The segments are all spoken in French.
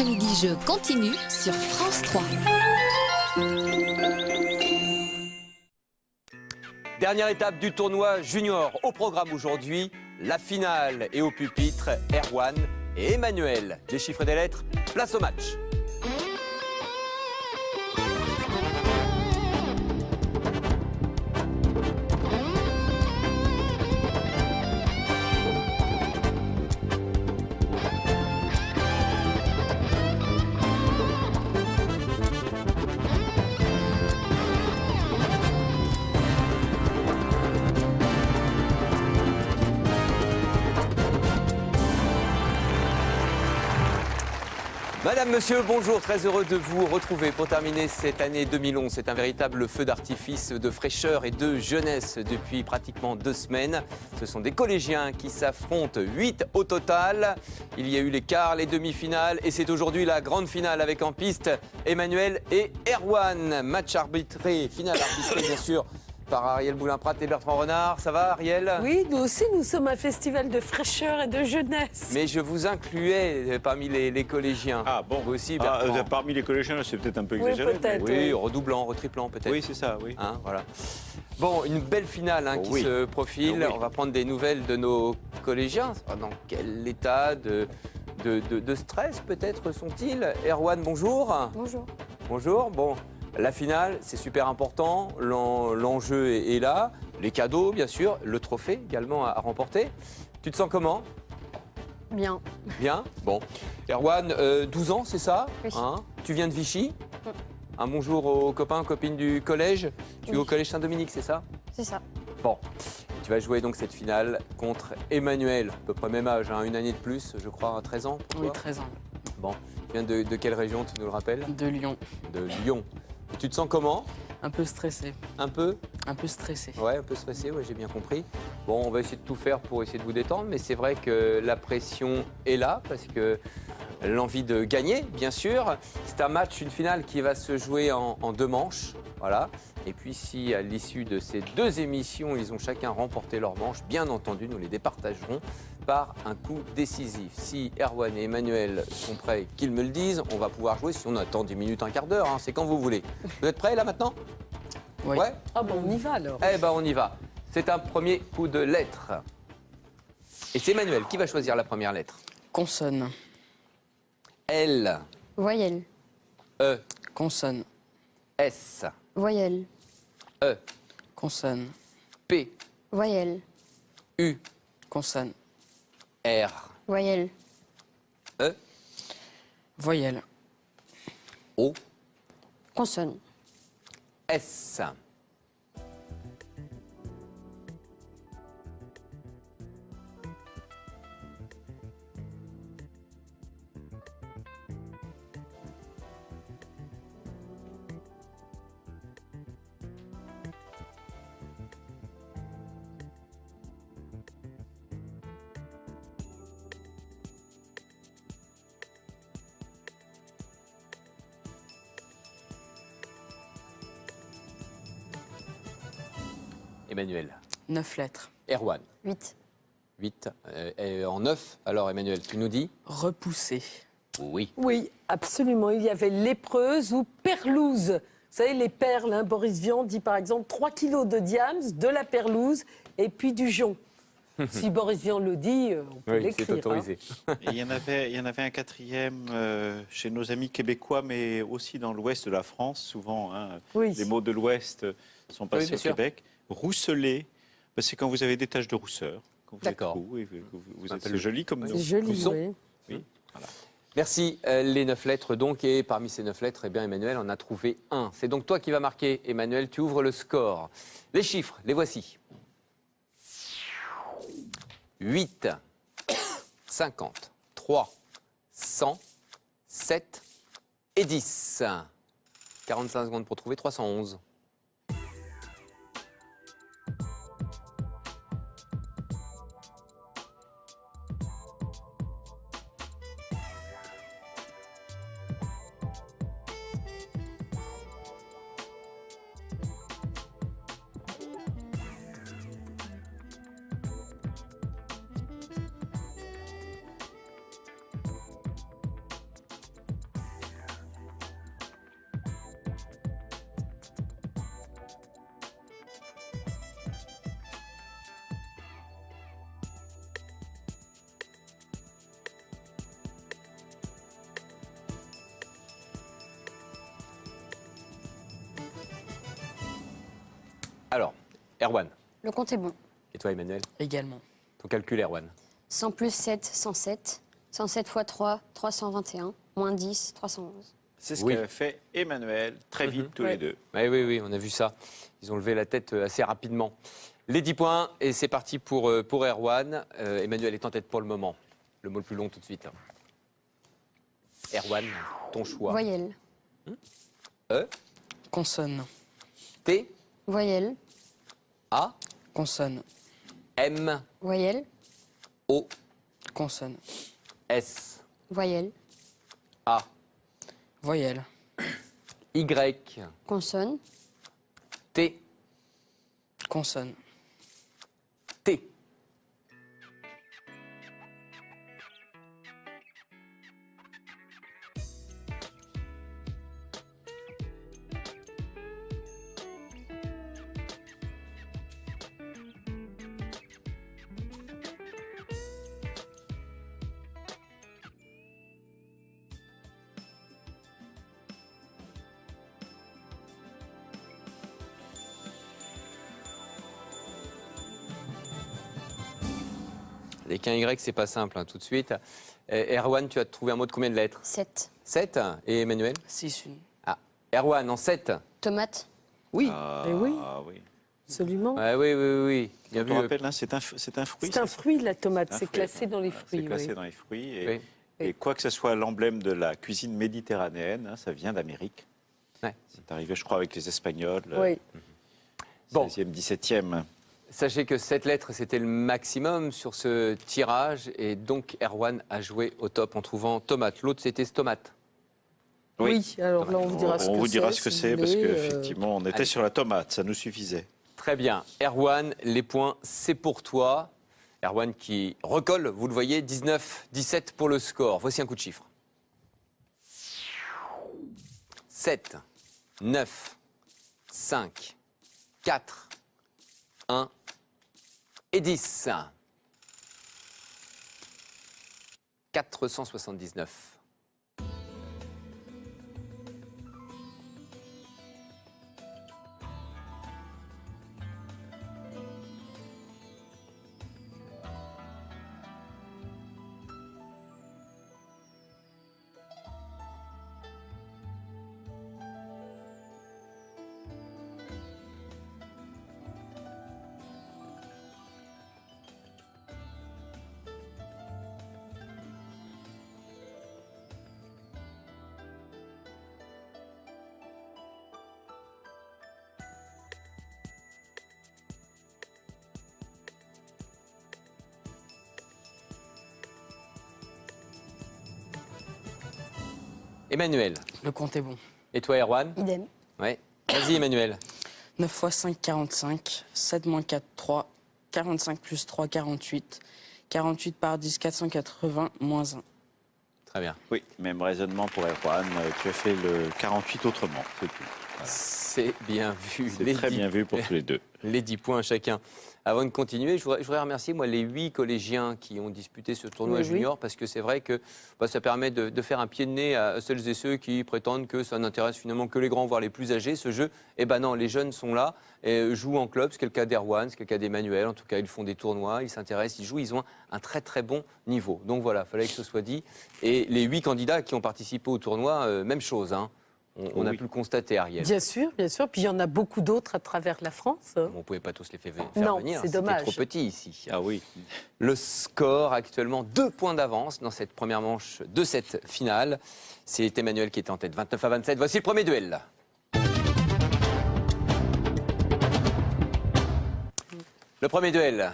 l'après-midi jeu continue sur France 3. Dernière étape du tournoi junior. Au programme aujourd'hui, la finale. Et au pupitre, Erwan et Emmanuel. Des chiffres et des lettres, place au match. Madame, monsieur, bonjour, très heureux de vous retrouver pour terminer cette année 2011. C'est un véritable feu d'artifice de fraîcheur et de jeunesse depuis pratiquement 2 semaines. Ce sont des collégiens qui s'affrontent, 8 au total. Il y a eu les quarts, les demi-finales et c'est aujourd'hui la grande finale avec en piste Emmanuel et Erwan. Match arbitré, finale arbitrée bien sûr par Ariel Boulin-Prat et Bertrand Renard. Ça va, Ariel? Oui, nous aussi, nous sommes un festival de fraîcheur et de jeunesse. Mais je vous incluais parmi les collégiens. Ah bon. Vous aussi, Bertrand. Parmi les collégiens, c'est peut-être un peu Oui, exagéré. peut-être. Oui, redoublant, retriplant peut-être. Oui, c'est ça, oui. Hein, voilà. Bon, une belle finale qui Oui. se profile. Oui. On va prendre des nouvelles de nos collégiens. Dans quel état de stress peut-être sont-ils? Erwan, bonjour. Bonjour. Bonjour. Bon, la finale, c'est super important. L'enjeu est là. Les cadeaux, bien sûr. Le trophée également à remporter. Tu te sens comment? Bien. Bien. Bon. Erwan, 12 ans, c'est ça? Oui. Hein, tu viens de Vichy? Oui. Un bonjour aux copains, copines du collège. Tu es Oui. au collège Saint-Dominique, c'est ça? C'est ça. Bon. Tu vas jouer donc cette finale contre Emmanuel, à peu près même âge, hein, une année de plus, je crois, à 13 ans. pour Oui, toi 13 ans. Bon. Tu viens de quelle région, tu nous le rappelles? De Lyon. De Lyon. Et tu te sens comment? Un peu stressé. Un peu? Un peu stressé. Ouais, un peu stressé, ouais, j'ai bien compris. Bon, on va essayer de tout faire pour essayer de vous détendre, mais c'est vrai que la pression est là, parce que l'envie de gagner, bien sûr. C'est un match, une finale qui va se jouer en 2 manches, voilà. Et puis si à l'issue de ces 2 émissions, ils ont chacun remporté leur manche, bien entendu, nous les départagerons par un coup décisif. Si Erwan et Emmanuel sont prêts, qu'ils me le disent, on va pouvoir jouer. Si on attend 10 minutes, un quart d'heure, hein, c'est quand vous voulez. Vous êtes prêts là maintenant? Oui. Ouais. Ah bon, on y va alors. Eh ben on y va. C'est un premier coup de lettre. Et c'est Emmanuel qui va choisir la première lettre. Consonne. L, Voyelle. E, Consonne. S, Voyelle. E, Consonne. P, Voyelle. U, Consonne. R, Voyelle. E, Voyelle. O, Consonne. S. Emmanuel. 9 lettres. Erwan. 8. 8. Et en 9, alors Emmanuel, tu nous dis? Repoussé. Oui. Oui, absolument. Il y avait lépreuse ou perlouse. Vous savez, les perles, hein, Boris Vian dit par exemple 3 kilos de diams, de la perlouse et puis du jonc. Si Boris Vian le dit, on peut Oui, l'écrire. c'est autorisé. Et il y en avait un quatrième chez nos amis québécois, mais aussi dans l'ouest de la France. Souvent, hein, Oui. les mots de l'ouest sont Oui, passés bien au sûr. Québec. Rousselet, c'est quand vous avez des taches de rousseur. Quand vous êtes D'accord. roux et vous Un êtes peu c'est joli comme C'est nom. joli, Pousson. oui. Oui, voilà. Merci. Les 9 lettres donc, et parmi ces 9 lettres, eh bien Emmanuel en a trouvé un. C'est donc toi qui vas marquer, Emmanuel, tu ouvres le score. Les chiffres, les voici. 8, 50, 3, 100, 7 et 10. 45 secondes pour trouver 311. Alors, Erwan. Le compte est bon. Et toi, Emmanuel? Également. Ton calcul, Erwan. 100 plus 7, 107. 107 fois 3, 321. Moins 10, 311. C'est ce Oui. qu'avait fait Emmanuel très vite tous les deux. Oui, on a vu ça. Ils ont levé la tête assez rapidement. Les 10 points, et c'est parti pour Erwan. Emmanuel est en tête pour le moment. Le mot le plus long tout de suite. Erwan, ton choix. Voyelle. E, Consonne. T, Voyelle. A, Consonne. M, Voyelle. O, Consonne. S, Voyelle. A, Voyelle. Y, Consonne. T, Consonne. T. Avec un Y, c'est pas simple tout de suite. Erwan, tu as trouvé un mot de combien de lettres? 7. 7. Et Emmanuel? 6, une. Ah, Erwan, en 7. Tomate. Oui. Mais oui, Oui. absolument. Ouais, oui. Bien Je vu. me rappelle, hein, c'est un fruit. C'est un fruit, la tomate. un C'est fruit, classé dans les Voilà, fruits. C'est classé oui. dans les fruits. Oui. Et quoi que ce soit l'emblème de la cuisine méditerranéenne, hein, ça vient d'Amérique. Ouais. C'est arrivé, je crois, avec les Espagnols, Oui. Bon. 16e, 17e. Sachez que 7 lettres, c'était le maximum sur ce tirage. Et donc, Erwan a joué au top en trouvant tomate. L'autre, c'était stomate. Oui, alors là, on vous dira ce que c'est. On vous dira ce que si c'est, vous parce voulez, qu'effectivement, on était allez. sur la tomate, ça nous suffisait. Très bien. Erwan, les points, c'est pour toi. Erwan qui recolle, vous le voyez, 19-17 pour le score. Voici un coup de chiffre. 7, 9, 5, 4, 1 et 10. 479. Emmanuel. Le compte est bon. Et toi, Erwan? Idem. Ouais. Vas-y, Emmanuel. 9 fois 5, 45. 7 moins 4, 3. 45 plus 3, 48. 48 par 10, 480, moins 1. Très bien. Oui, même raisonnement pour Erwan. Tu as fait le 48 autrement, c'est tout. C'est bien vu. C'est très bien vu pour tous les deux. Les 10 points chacun. Avant de continuer, je voudrais remercier moi, les 8 collégiens qui ont disputé ce tournoi Oui, junior parce que c'est vrai que ça permet de faire un pied de nez à celles et ceux qui prétendent que ça n'intéresse finalement que les grands, voire les plus âgés. Ce jeu, eh ben non, les jeunes sont là, et jouent en club. C'est le cas d'Erwan, c'est le cas d'Emmanuel. En tout cas, ils font des tournois, ils s'intéressent, ils jouent, ils ont un très très bon niveau. Donc voilà, il fallait que ce soit dit. Et les 8 candidats qui ont participé au tournoi, même chose. Hein. On a Oui. pu le constater, Ariel. Bien sûr, bien sûr. Puis il y en a beaucoup d'autres à travers la France. On ne pouvait pas tous les faire Non, venir, c'est c'était dommage. trop petit ici. Ah oui. Le score actuellement, 2 points d'avance dans cette première manche de cette finale. C'est Emmanuel qui est en tête, 29-27. Voici le premier duel. Le premier duel.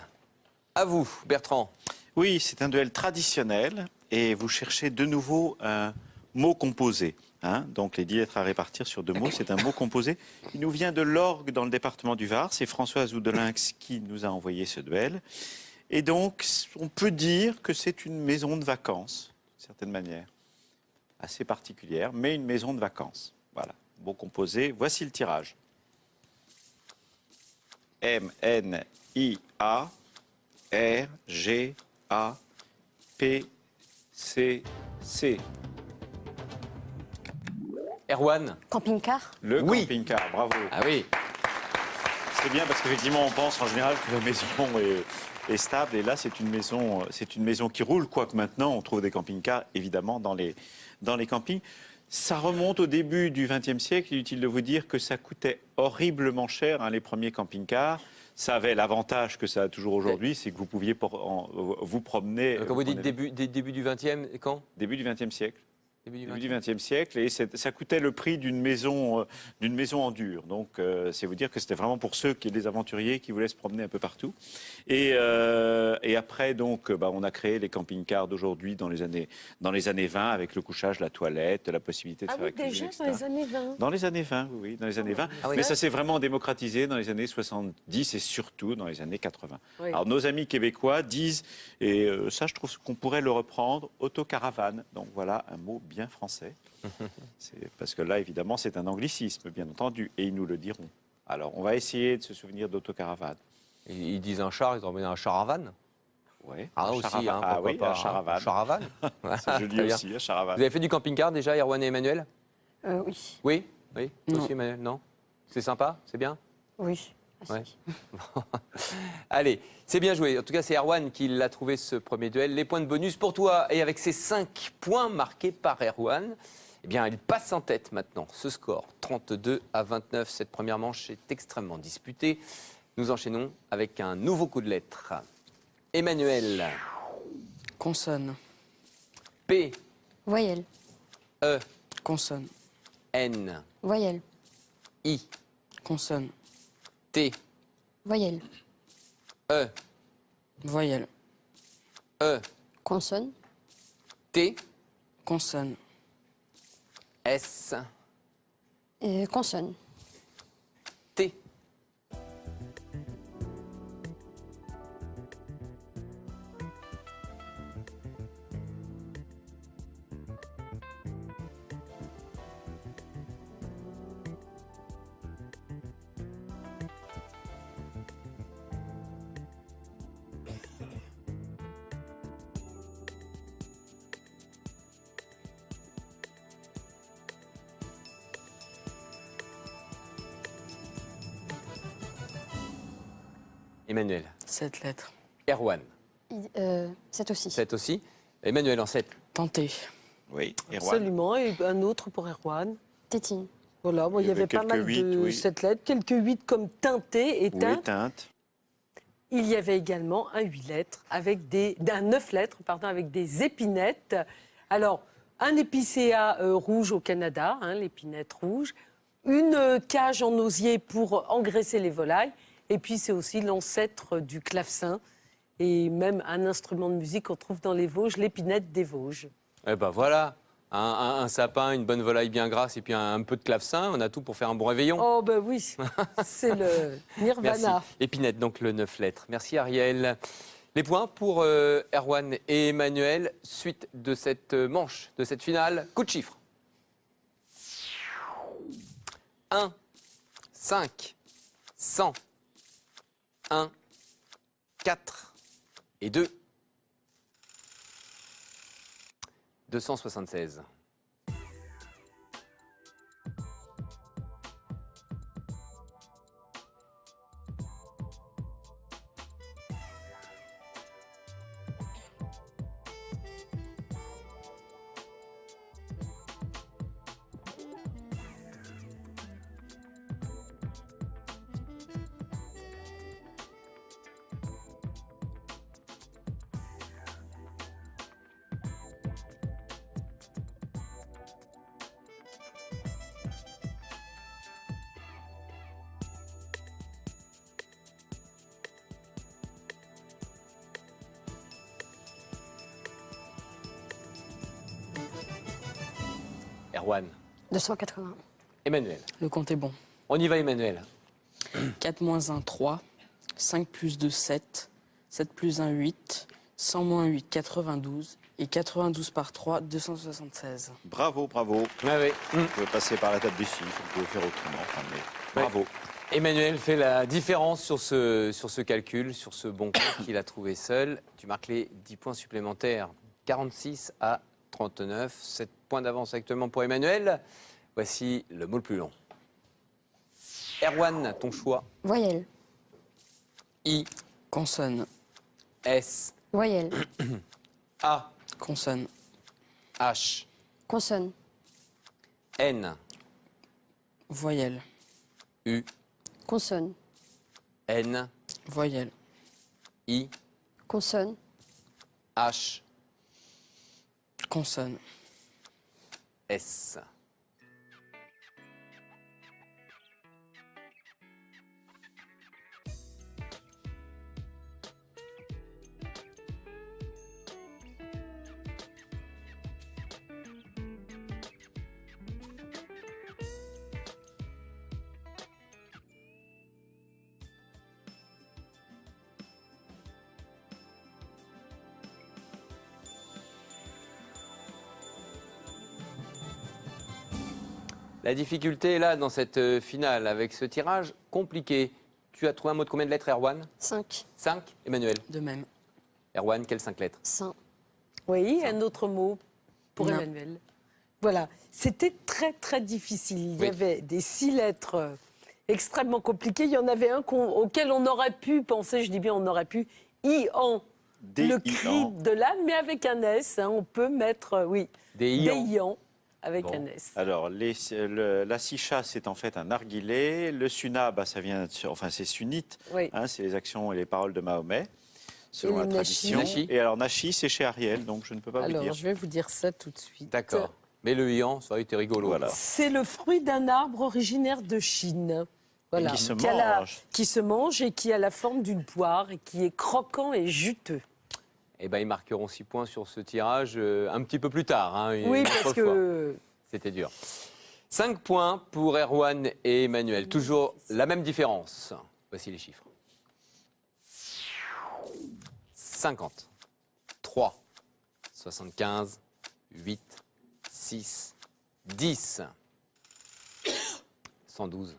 À vous, Bertrand. Oui, c'est un duel traditionnel et vous cherchez de nouveau un mot composé. Hein, donc les 10 lettres à répartir sur 2 mots, c'est un mot composé. Il nous vient de l'Orgue dans le département du Var. C'est Françoise Oudelinx qui nous a envoyé ce duel. Et donc, on peut dire que c'est une maison de vacances, d'une certaine manière. Assez particulière, mais une maison de vacances. Voilà, mot composé. Voici le tirage. M-N-I-A R-G-A-P-C-C. Erwan. Camping-car. Le Oui. camping-car, bravo. Ah oui. C'est bien parce qu'effectivement, on pense en général que la maison est stable. Et là, c'est une maison qui roule. Quoique maintenant, on trouve des camping-cars, évidemment, dans les campings. Ça remonte au début du XXe siècle. Il est utile de vous dire que ça coûtait horriblement cher, hein, les premiers camping-cars. Ça avait l'avantage que ça a toujours aujourd'hui, c'est que vous pouviez vous promener. Quand vous dites début du 20e, quand? Début du XXe siècle. Début Début du XXe siècle, et ça coûtait le prix d'une maison en dur. Donc, c'est vous dire que c'était vraiment pour ceux des aventuriers qui voulaient se promener un peu partout. Et après, donc, on a créé les camping-cars d'aujourd'hui dans les années 20, avec le couchage, la toilette, la possibilité de Ah faire oui, la cuisine, déjà etc. dans les années 20. Dans les années 20, oui, dans les années 20. Ah oui. Mais ça s'est vraiment démocratisé dans les années 70 et surtout dans les années 80. Oui. Alors, nos amis québécois disent, et ça, je trouve qu'on pourrait le reprendre, autocaravane. Donc, voilà un mot bien français. Parce que là, évidemment, c'est un anglicisme, bien entendu, et ils nous le diront. Alors, on va essayer de se souvenir d'autocaravane. Ils disent un char, ils ont emmené un charavan. Ouais. Ah, un aussi, charavan. hein, Ah pourquoi oui, pas, un charavan. Un charavan. C'est joli Très bien. aussi, un charavan. Vous avez fait du camping-car déjà, Erwan et Emmanuel? Oui. Oui. Oui. Toi Non. aussi, Emmanuel? Non. C'est sympa? C'est bien? Oui. Ah, si. Ouais. Allez, c'est bien joué. En tout cas, c'est Erwan qui l'a trouvé ce premier duel. Les points de bonus pour toi. Et avec ces 5 points marqués par Erwan, eh bien, il passe en tête maintenant. Ce score, 32-29. Cette première manche est extrêmement disputée. Nous enchaînons avec un nouveau coup de lettres. Emmanuel. Consonne. P, Voyelle. E, Consonne. N, Voyelle. I, Consonne. T, Voyelle. E, Voyelle. E, Consonne. T, Consonne. S, Consonne. T. Emmanuel. 7 lettres. Erwan. 7 aussi. 7 aussi. Emmanuel en 7. Tenter. Oui, Erwan. Absolument, et un autre pour Erwan. Tétine. Voilà, bon, il y avait pas quelques mal huit, de oui. cette lettre, quelques 8 comme teinté et Ou teinte. éteinte. Il y avait également un 8 lettres avec un 9 lettres, pardon, avec des épinettes. Alors, un épicéa rouge au Canada, hein, l'épinette rouge, une cage en osier pour engraisser les volailles, et puis c'est aussi l'ancêtre du clavecin, et même un instrument de musique qu'on trouve dans les Vosges, l'épinette des Vosges. Eh ben voilà, un sapin, une bonne volaille bien grasse et puis un peu de clavecin, on a tout pour faire un bon réveillon. Oh ben oui, c'est le Merci. nirvana. Épinette, donc le 9 lettres. Merci Ariel. Les points pour Erwan et Emmanuel, suite de cette manche, de cette finale. Coup de chiffre. 1, 5, 100, 1, 4 et 2. 276. Erwan, 280. Emmanuel. Le compte est bon. On y va Emmanuel. 4 moins 1, 3. 5 plus 2, 7. 7 plus 1, 8. 100 moins 8, 92. Et 92 par 3, 276. Bravo, bravo. Ah oui. Vous pouvez passer par la table des chiffres, vous pouvez faire autrement. Enfin, mais bravo. Emmanuel fait la différence sur ce calcul, sur ce bon compte qu'il a trouvé seul. Tu marques les 10 points supplémentaires. 46 à 39. 7 points d'avance actuellement pour Emmanuel. Voici le mot le plus long. Erwan, ton choix. Voyelle. I, Consonne. S, Voyelle. A, Consonne. H, Consonne. N, Voyelle. U, Consonne. N, Voyelle. I, Consonne. H, Consonne. S. La difficulté est là dans cette finale avec ce tirage compliqué. Tu as trouvé un mot de combien de lettres, Erwan? 5. 5, Emmanuel. De même. Erwan, quelles 5 lettres? Saint. Oui, un autre mot pour Non. Emmanuel. Voilà, c'était très très difficile. Il y Oui. avait des 6 lettres extrêmement compliquées. Il y en avait un auquel on aurait pu penser, je dis bien on aurait pu, Ian, le cri de l'âne, mais avec un S. Hein, on peut mettre, oui, Des ians. Ian avec Bon. un S. Alors, la sicha, c'est en fait un narguilé. Le sunna, bah, ça vient, enfin, c'est sunnite. Oui. Hein, c'est les actions et les paroles de Mahomet, selon Et la le tradition. nashi. Et alors, nashi, c'est chez Ariel, donc je ne peux pas vous Alors, dire. je vais vous dire ça tout de suite. D'accord. Mais le ian, ça aurait été rigolo. Voilà. C'est le fruit d'un arbre originaire de Chine. Voilà. Et qui se a mange. qui se mange et qui a la forme d'une poire et qui est croquant et juteux. Eh ben, ils marqueront 6 points sur ce tirage un petit peu plus tard. Hein, Oui, une parce autre fois. que C'était dur. 5 points pour Erwan et Emmanuel. Toujours la même différence. Voici les chiffres. 50, 3, 75, 8, 6, 10, 112.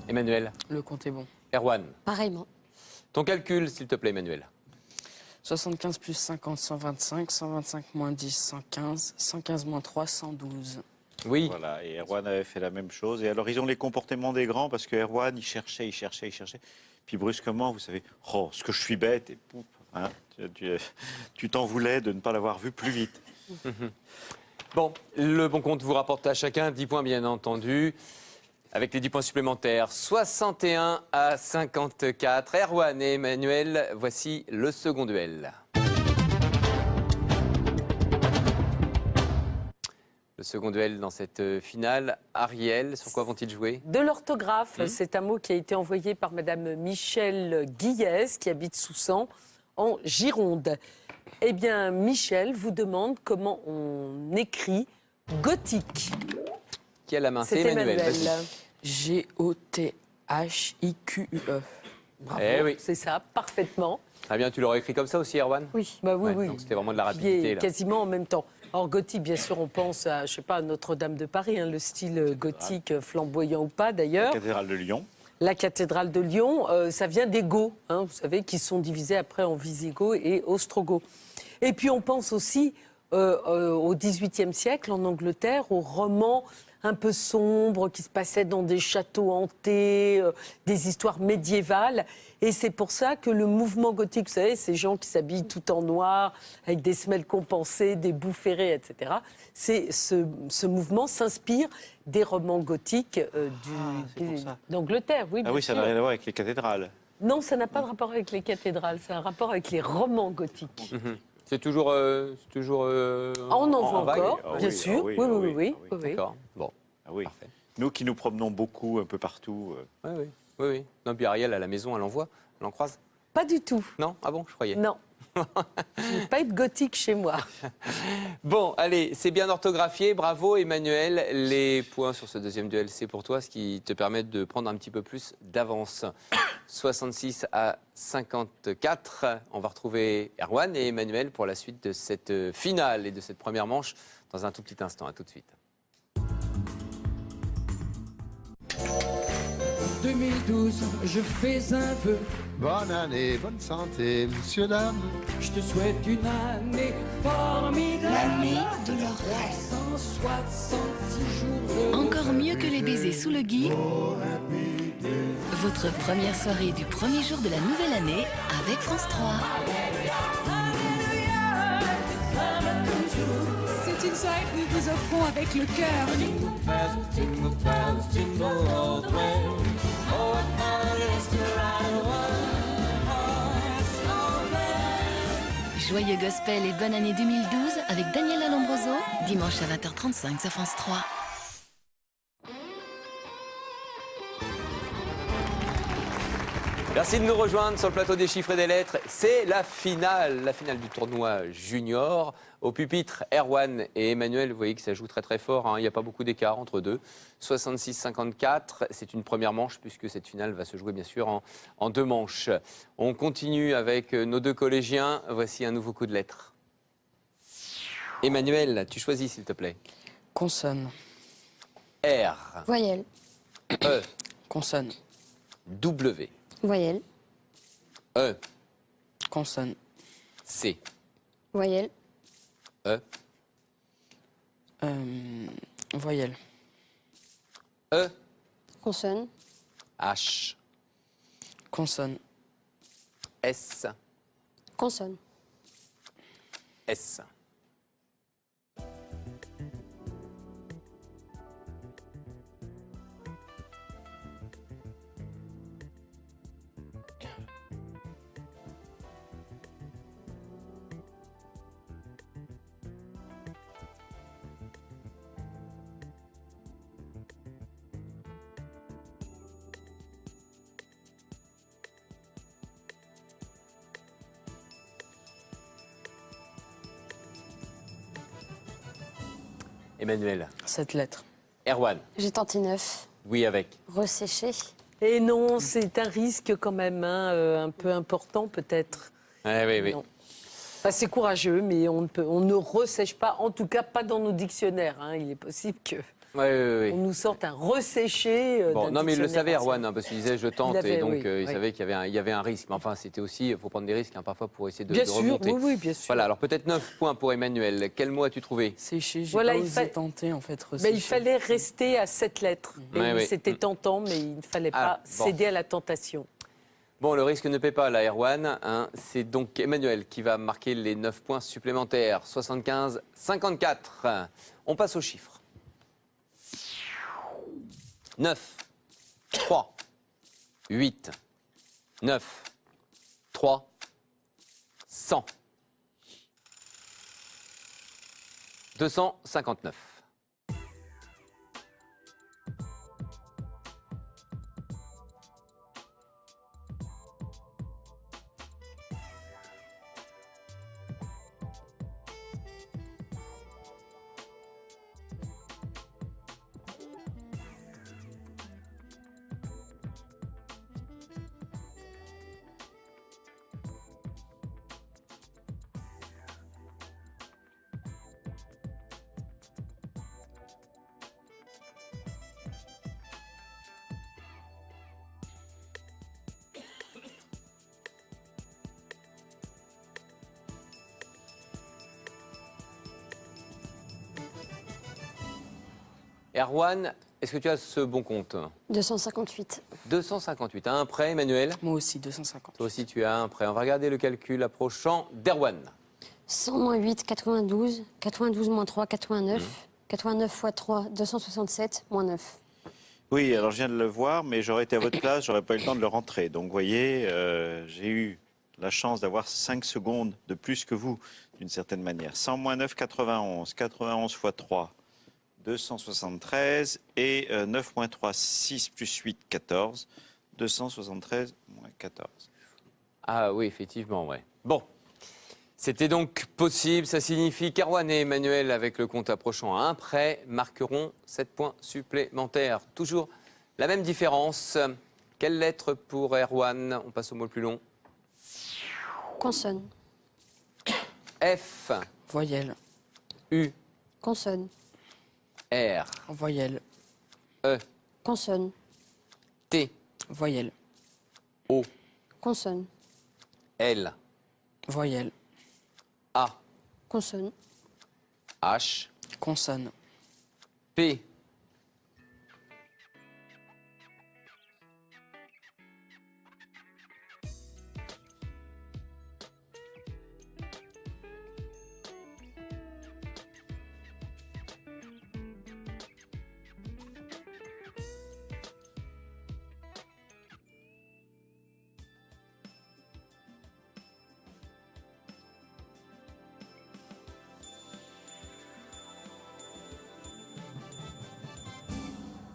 Emmanuel, Le compte est bon. Erwan, Pareillement. ton calcul, s'il te plaît, Emmanuel. 75 plus 50, 125. 125 moins 10, 115. 115 moins 3, 112. Oui, Voilà, et Erwan avait fait la même chose. Et alors, ils ont les comportements des grands, parce que Erwan, il cherchait. Puis brusquement, vous savez, oh, ce que je suis bête, et pouf, hein, tu t'en voulais de ne pas l'avoir vu plus vite. bon, le bon compte vous rapporte à chacun 10 points, bien entendu. Avec les 10 points supplémentaires, 61 à 54. Erwan et Emmanuel, voici le second duel. Le second duel dans cette finale. Ariel, sur quoi vont-ils jouer? de l'orthographe, c'est un mot qui a été envoyé par Madame Michel Guillès, qui habite Soussan, en Gironde. Eh bien, Michel vous demande comment on écrit gothique. Qui a la main? C'est Emmanuel. Emmanuel. Vas-y. G-O-T-H-I-Q-U-E. Bravo, Eh oui. c'est ça, parfaitement. Très bien, tu l'aurais écrit comme ça aussi, Erwan? Oui. Bah oui, Ouais, oui. donc c'était vraiment de la Qui rapidité, est là. quasiment en même temps. Or, gothique, bien sûr, on pense à, je sais pas, à Notre-Dame de Paris, hein, le style gothique, flamboyant ou pas d'ailleurs. Cathédrale de Lyon. La cathédrale de Lyon, ça vient des Goths, hein, vous savez, qui sont divisés après en Visigoths et Ostrogoths. Et puis on pense aussi au XVIIIe siècle, en Angleterre, aux romans un peu sombres qui se passaient dans des châteaux hantés, des histoires médiévales. Et c'est pour ça que le mouvement gothique, vous savez, ces gens qui s'habillent tout en noir, avec des semelles compensées, des bouts ferrés, etc. Ce mouvement s'inspire des romans gothiques c'est pour ça. d'Angleterre. Oui, Ah bien oui, ça sûr. n'a rien à voir avec les cathédrales. Non, ça n'a pas de rapport avec les cathédrales, c'est un rapport avec les romans gothiques. C'est toujours. On en voit vague? encore, Ah bien oui, sûr. ah oui, Oui, ah oui, oui, oui, ah oui. oui. D'accord. Bon, Ah oui. parfait. Nous qui nous promenons beaucoup un peu partout. Oui, oui. Oui, oui. Non, puis Ariel, à la maison, elle en voit. Elle en croise. Pas du tout. Non? Ah bon, je croyais. Non. Je n'ai pas être gothique chez moi. Bon, allez, c'est bien orthographié. Bravo, Emmanuel. Les points sur ce deuxième duel, c'est pour toi, ce qui te permet de prendre un petit peu plus d'avance. 66 à 54. On va retrouver Erwan et Emmanuel pour la suite de cette finale et de cette première manche dans un tout petit instant. À tout de suite. 2012, je fais un vœu. Bonne année, bonne santé, monsieur, dame. Je te souhaite une année formidable. L'année de leur rêve. 366 jours de... Encore mieux que les baisers sous le gui. Votre première soirée du premier jour de la nouvelle année avec France 3. C'est une soirée que nous vous offrons avec le cœur. Joyeux gospel et bonne année 2012 avec Daniela Lombroso, dimanche à 20h35 sur France 3. Merci de nous rejoindre sur le plateau des chiffres et des lettres. C'est la finale du tournoi junior. Au pupitre, Erwan et Emmanuel, vous voyez que ça joue très très fort, hein. Il n'y a pas beaucoup d'écart entre deux. 66-54, c'est une première manche puisque cette finale va se jouer bien sûr en deux manches. On continue avec nos deux collégiens. Voici un nouveau coup de lettres. Emmanuel, tu choisis s'il te plaît. Consonne. R, Voyelle. E, Consonne. W, Voyelle. E, Consonne. C, Voyelle. E, Voyelle. E, Consonne. H, Consonne. S, Consonne. S. Emmanuel. 7 lettres. Erwan. J'ai tenté 9. Oui, avec. Resséché. Et non, c'est un risque quand même, hein, un peu important peut-être. Oui, oui. Non. Enfin, c'est courageux, mais on ne ressèche pas, en tout cas pas dans nos dictionnaires, hein. Il est possible que Oui, oui, on oui. nous sorte un resséché. Bon, non, mais il le savait, dictionnaire Erwan, hein, parce qu'il disait je tente, Il avait, et donc oui, il oui. savait qu'il y avait un risque. Mais enfin, c'était aussi, il faut prendre des risques hein, parfois pour essayer de, Bien de sûr, remonter. oui, oui, bien sûr. Voilà, alors peut-être 9 points pour Emmanuel. Quel mot as-tu trouvé? Séché, j'ai Voilà, pas il osé fa- tenter en fait. Mais Resséché. il fallait rester à 7 lettres. Et Ouais, oui. C'était tentant, mais il ne fallait Ah, pas bon. céder à la tentation. Bon, le risque ne paie pas, là, Erwan. Hein. C'est donc Emmanuel qui va marquer les 9 points supplémentaires. 75-54. On passe aux chiffres. 9, 3, 8, 9, 3, 100. 259. Erwan, est-ce que tu as ce bon compte? 258. 258. Un prêt, Emmanuel? Moi aussi, 250. Toi aussi, tu as un prêt. On va regarder le calcul approchant d'Erwan. 100 moins 8, 92. 92 moins 3, 89. 89 fois 3, 267 moins 9. Oui, alors je viens de le voir, mais j'aurais été à votre place, j'aurais pas eu le temps de le rentrer. Donc, vous voyez, j'ai eu la chance d'avoir 5 secondes de plus que vous, d'une certaine manière. 100 moins 9, 91. 91 fois 3, 273. Et 9 moins 3, 6 plus 8, 14. 273 moins 14. Ah oui, effectivement, ouais. Bon, c'était donc possible. Ça signifie qu'Erwan et Emmanuel, avec le compte approchant à 1 près, marqueront 7 points supplémentaires. Toujours la même différence. Quelle lettre pour Erwan? On passe au mot le plus long. Consonne. F, Voyelle. U, Consonne. R, Voyelle. E, Consonne. T, Voyelle. O, Consonne. L, Voyelle. A, Consonne. H, Consonne. P,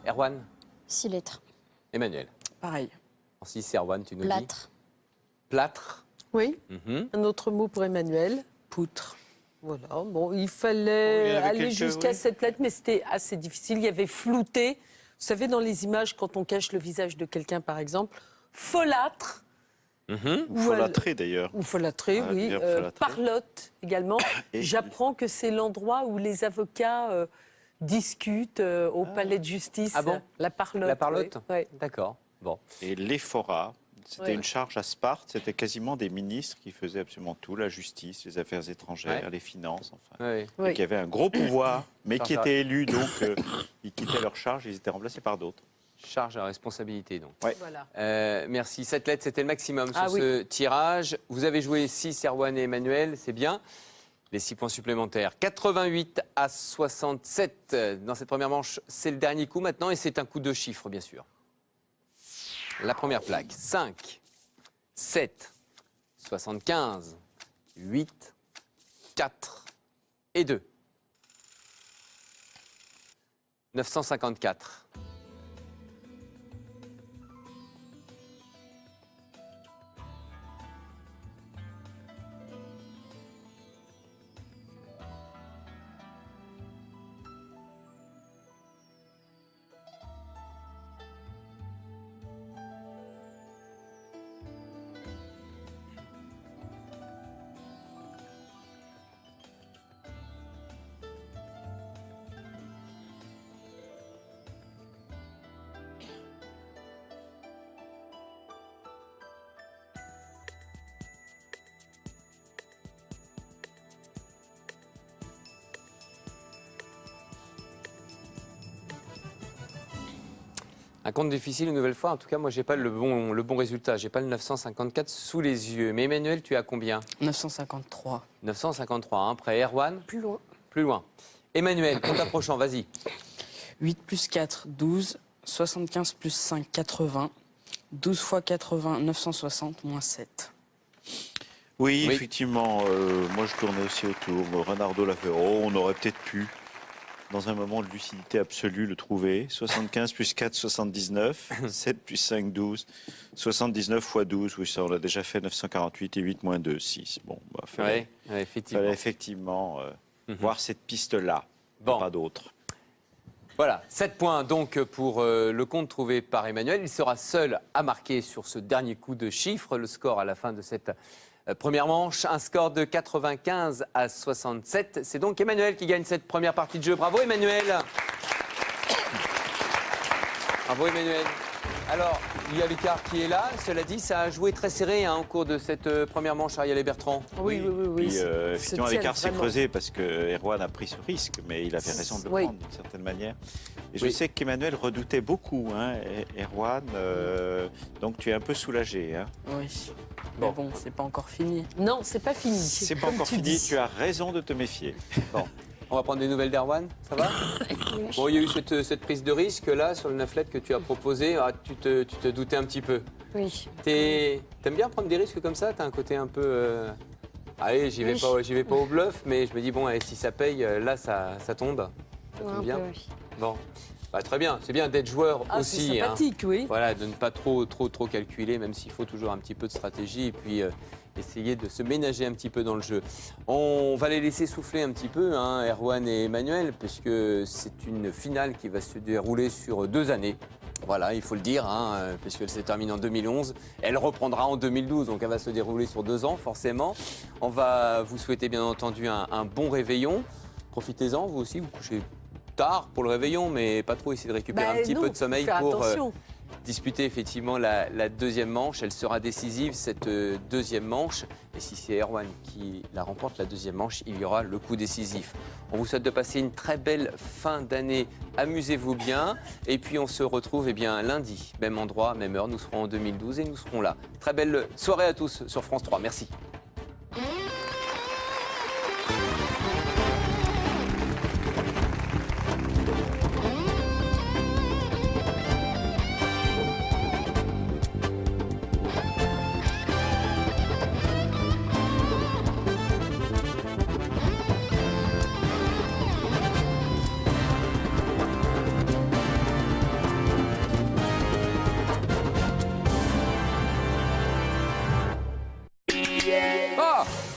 Erwan, 6 lettres. Emmanuel. Pareil. En 6, Erwan, tu nous dis. Plâtre. Plâtre. Oui, Mhm. un autre mot pour Emmanuel. Poutre. Voilà, bon, il Oh, il fallait y en avait aller quelques, jusqu'à oui. cette lettre, mais c'était assez difficile. Il y avait flouté. Vous savez, dans les images, quand on cache le visage de quelqu'un, par exemple, folâtre, Mhm. Ou folâtré d'ailleurs. ou folâtré, Ah, oui, bien folâtré. parlotte également. Et- J'apprends que c'est l'endroit où les avocats discutent au palais de justice. Ah bon? La parlotte. La parlotte? oui. Ouais. D'accord. Bon. Et l'éphora, c'était Ouais. une charge à Sparte. C'était quasiment des ministres qui faisaient absolument tout, la justice, les affaires étrangères, Ouais. les finances, enfin. Oui. Oui. Et qui avaient un gros pouvoir, mais qui Charge à- étaient élus, donc ils quittaient leur charge, ils étaient remplacés par d'autres. Charge à responsabilité, donc. Voilà. Merci. 7 lettres, c'était le maximum sur Ah oui. ce tirage. Vous avez joué 6, Erwan et Emmanuel, c'est bien. Les 6 points supplémentaires. 88 à 67 dans cette première manche. C'est le dernier coup maintenant et c'est un coup de chiffres, bien sûr. La première plaque. 5, 7, 75, 8, 4 et 2. 954. Un compte difficile une nouvelle fois. En tout cas, moi, j'ai pas le bon résultat. J'ai pas le 954 sous les yeux. Mais Emmanuel, tu as combien? 953. 953. Hein, près Erwan, Plus loin. plus loin. Emmanuel, compte approchant, vas-y. 8 plus 4, 12. 75 plus 5, 80. 12 fois 80, 960, moins 7. Oui, Oui. effectivement, moi je tournais aussi autour. Renardo l'a fait. Oh, on aurait peut-être pu, dans un moment de lucidité absolue, le trouver. 75 plus 4, 79. 7 plus 5, 12. 79 fois 12, oui, ça on l'a déjà fait. 948 et 8 moins 2, 6. Bon, bah, fallait effectivement voir cette piste-là. Bon. Pas d'autre. Voilà, 7 points donc pour le compte trouvé par Emmanuel. Il sera seul à marquer sur ce dernier coup de chiffre. Le score à la fin de cette première manche, un score de 95 à 67. C'est donc Emmanuel qui gagne cette première partie de jeu. Bravo Emmanuel. Bravo Emmanuel. Alors, il y a Lucas qui est là. Cela dit, ça a joué très serré hein, au cours de cette première manche, Ariel et Bertrand. Oui. Puis, se effectivement, tiennent l'écart s'est vraiment. creusé parce que Erwan a pris ce risque, mais il avait raison de le Oui. prendre d'une certaine manière. Et je Oui. sais qu'Emmanuel redoutait beaucoup, hein, Erwan. Donc tu es un peu soulagé. Hein. Oui. Bon. Mais bon, c'est pas encore fini. Non, c'est pas fini. C'est pas Comme encore tu fini, dis. tu as raison de te méfier. On va prendre des nouvelles d'Erwan, ça va? Bon, il y a eu cette prise de risque là sur le 9 lettres que tu as proposé. Ah, tu te doutais un petit peu. Oui. T'aimes bien prendre des risques comme ça? T'as un côté un peu... Allez, j'y vais Oui. pas au bluff, mais je me dis, bon, allez, si ça paye, là, ça tombe. Ça Ouais, tombe un bien. peu, oui. Bon, bah, très bien. C'est bien d'être joueur Ah, aussi. c'est sympathique, oui. Voilà, de ne pas trop calculer, même s'il faut toujours un petit peu de stratégie et puis essayer de se ménager un petit peu dans le jeu. On va les laisser souffler un petit peu, hein, Erwan et Emmanuel, puisque c'est une finale qui va se dérouler sur 2 années. Voilà, il faut le dire, hein, puisqu'elle s'est terminée en 2011. Elle reprendra en 2012, donc elle va se dérouler sur 2 ans, forcément. On va vous souhaiter bien entendu un bon réveillon. Profitez-en, vous aussi, vous couchez tard pour le réveillon, mais pas trop essayer de récupérer un petit non, peu de sommeil faut faire pour attention. disputer effectivement la deuxième manche. Elle sera décisive, cette deuxième manche. Et si c'est Erwan qui la remporte, la deuxième manche, il y aura le coup décisif. On vous souhaite de passer une très belle fin d'année. Amusez-vous bien. Et puis on se retrouve lundi, même endroit, même heure. Nous serons en 2012 et nous serons là. Très belle soirée à tous sur France 3. Merci.